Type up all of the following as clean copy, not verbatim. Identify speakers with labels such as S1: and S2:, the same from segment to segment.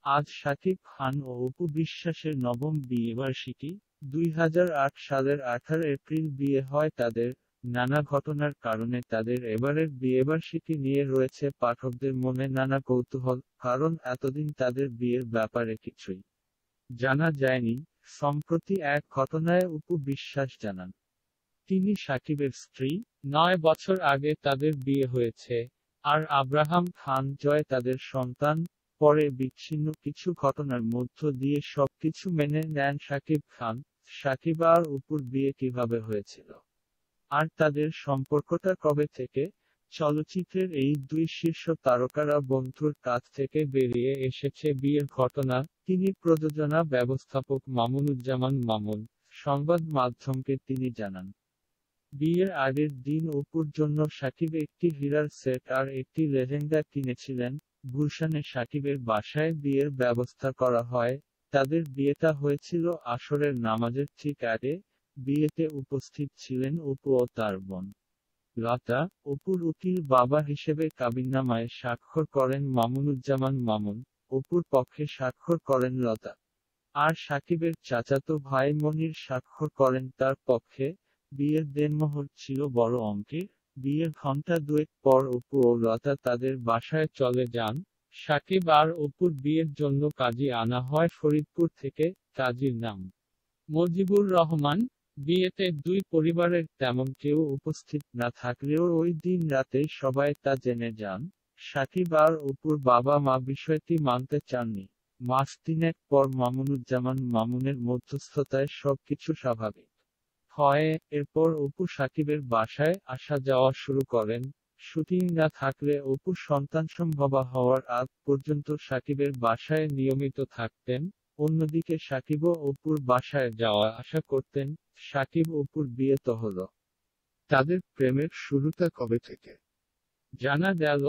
S1: আজ শাকিব খান ও অপু বিশ্বাসের নবম বিয়েবার্ষিকী। 2008 সালের 18 এপ্রিল বিয়ে হয় তাদের। নানা ঘটনার কারণে তাদের এবারের বিয়েবার্ষিকী নিয়ে রয়েছে পাঠকদের মনে নানা কৌতূহল, কারণ এতদিন তাদের বিয়ের ব্যাপারে কিছুই জানা যায়নি। সম্প্রতি এক ঘটনায় অপু বিশ্বাস জানান, তিনি শাকিবের স্ত্রী। 9 বছর আগে তাদের বিয়ে হয়েছে। আর আব্রাহাম খান জয় তাদের সন্তান। পরে বিচ্ছিন্ন কিছু ঘটনার মধ্য দিয়ে সবকিছু মেনে নেন শাকিব খান। শাকিব আর অপুর বিয়ে কিভাবে হয়েছিল, আর তাদের সম্পর্কটা কবে থেকে? চলচ্চিত্রের এই দুই শীর্ষ তারকারা বন্ধুর কাছ থেকে বেরিয়ে এসেছে বিয়ের ঘটনা। তিনি প্রযোজনা ব্যবস্থাপক মামুনুজ্জামান মামুন। সংবাদ মাধ্যমকে তিনি জানান, বিয়ের আগের দিন অপুর জন্য শাকিব একটি হীরার সেট আর একটি লেহেঙ্গা কিনেছিলেন। গুলশানে শাকিবের বাসায় বিয়ের ব্যবস্থা করা হয়। তাদের বিয়েটা হয়েছিল আসরের নামাজের ঠিক আগে। বিয়েতে উপস্থিত ছিলেন অপু ও তার বোন লতা। অপুর উকিল বাবা হিসেবে কাবিননামায় স্বাক্ষর করেন মামুনুজ্জামান মামুন। অপুর পক্ষে স্বাক্ষর করেন লতা। আর শাকিবের চাচাতো ভাই মনির স্বাক্ষর করেন তার পক্ষে। বিয়ের দেনমোহর ছিল বড় অঙ্কের। বিয়ের ঘণ্টা দুয়েক পর অপু ও লতা তাদের বাসায় চলে যান। শাকিব আর অপুর বিয়ের জন্য কাজী আনা হয় ফরিদপুর থেকে। কাজীর নাম মজিবুর রহমান। বিয়েতে দুই পরিবারের তেমন কেউ উপস্থিত না থাকলেও ওই দিন রাতেই সবাই তা জেনে যান। শাকিব আর অপুর বাবা মা বিষয়টি মানতে চাননি। মাস তিনেক পর মামুনুজ্জামান মামুনের মধ্যস্থতায় সবকিছু স্বাভাবিক হয়। এরপর অপু শাকিবের বাসায় আসা যাওয়া শুরু করেন। শুটিং না থাকলে অপু সন্তানসম্ভবা হওয়ার আগ পর্যন্ত শাকিবের বাসায় নিয়মিত থাকতেন। অন্যদিকে শাকিবও অপুর বাসায় যাওয়া আসা করতেন। শাকিব অপুর বিয়ে তো হলো, তাদের প্রেমের শুরুটা কবে থেকে? জানা গেল,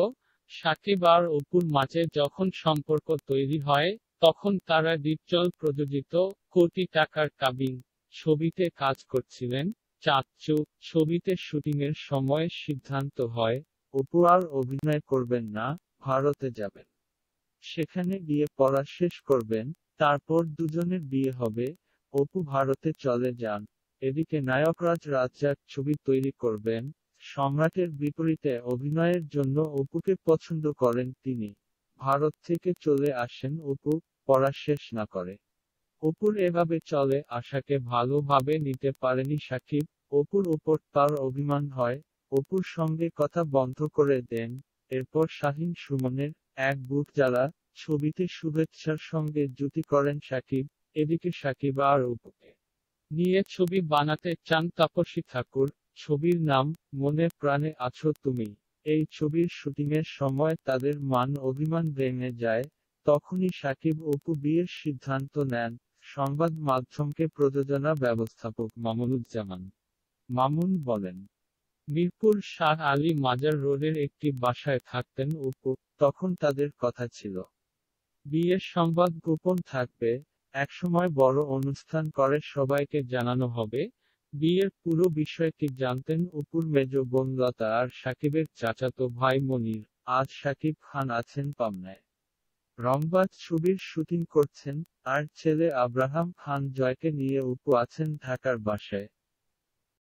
S1: শাকিব আর অপুর মাঝে যখন সম্পর্ক তৈরি হয়, তখন তারা ডিপজল প্রযোজিত কোটি টাকার কাবিন ছবিতে কাজ করছিলেন। চাচ্চু ছবিতে শুটিংয়ের সময় সিদ্ধান্ত হয়, অপু আর অভিনয় করবেন না, ভারতে যাবেন। সেখানে গিয়ে পড়া শেষ করবেন, তারপর দুজনের বিয়ে হবে। অপু ভারতে চলে যান। এদিকে নায়করাজ রাজ্জাক ছবি তৈরি করবেন। সম্রাটের বিপরীতে অভিনয়ের জন্য অপুকে পছন্দ করেন তিনি। ভারত থেকে চলে আসেন অপু, পড়া শেষ না করে। অপুর এভাবে চলে আসাকে ভালোভাবে নিতে পারেনি শাকিব। অপুর উপর তার অভিমান হয়। অপুর সঙ্গে কথা বন্ধ করে দেন। এরপর শাহীন সুমনের এক বুক জ্বালা ছবিতে শুভেচ্ছার সঙ্গে জুটি করেন শাকিব। এদিকে শাকিব আর অপুকে নিয়ে ছবি বানাতে চান তাপসী ঠাকুর। ছবির নাম মনে প্রাণে আছো তুমি। এই ছবির শুটিংয়ের সময় তাদের মান অভিমান ভেঙে যায়। তখনই শাকিব অপু বিয়ের সিদ্ধান্ত নেন। সংবাদ মাধ্যমকে প্রযোজনা ব্যবস্থাপক মামুনুজ্জামান মামুন বলেন, মিরপুর শাহ আলী মাজার রোডের একটি বাসায় থাকতেন অপু। তখন তাদের কথা ছিল, বিয়ের সংবাদ গোপন থাকবে, একসময় বড় অনুষ্ঠান করে সবাইকে জানানো হবে। বিয়ের পুরো বিষয়টি জানতেন অপুর মেজ বোন লতা আর শাকিবের চাচাতো ভাই মনির। আজ শাকিব খান আছেন পাবনায়, রংবাজ ছবির শুটিং করছেন। আর ছেলে আব্রাহাম খান জয়কে নিয়ে অপু আছেন ঢাকার বাসায়।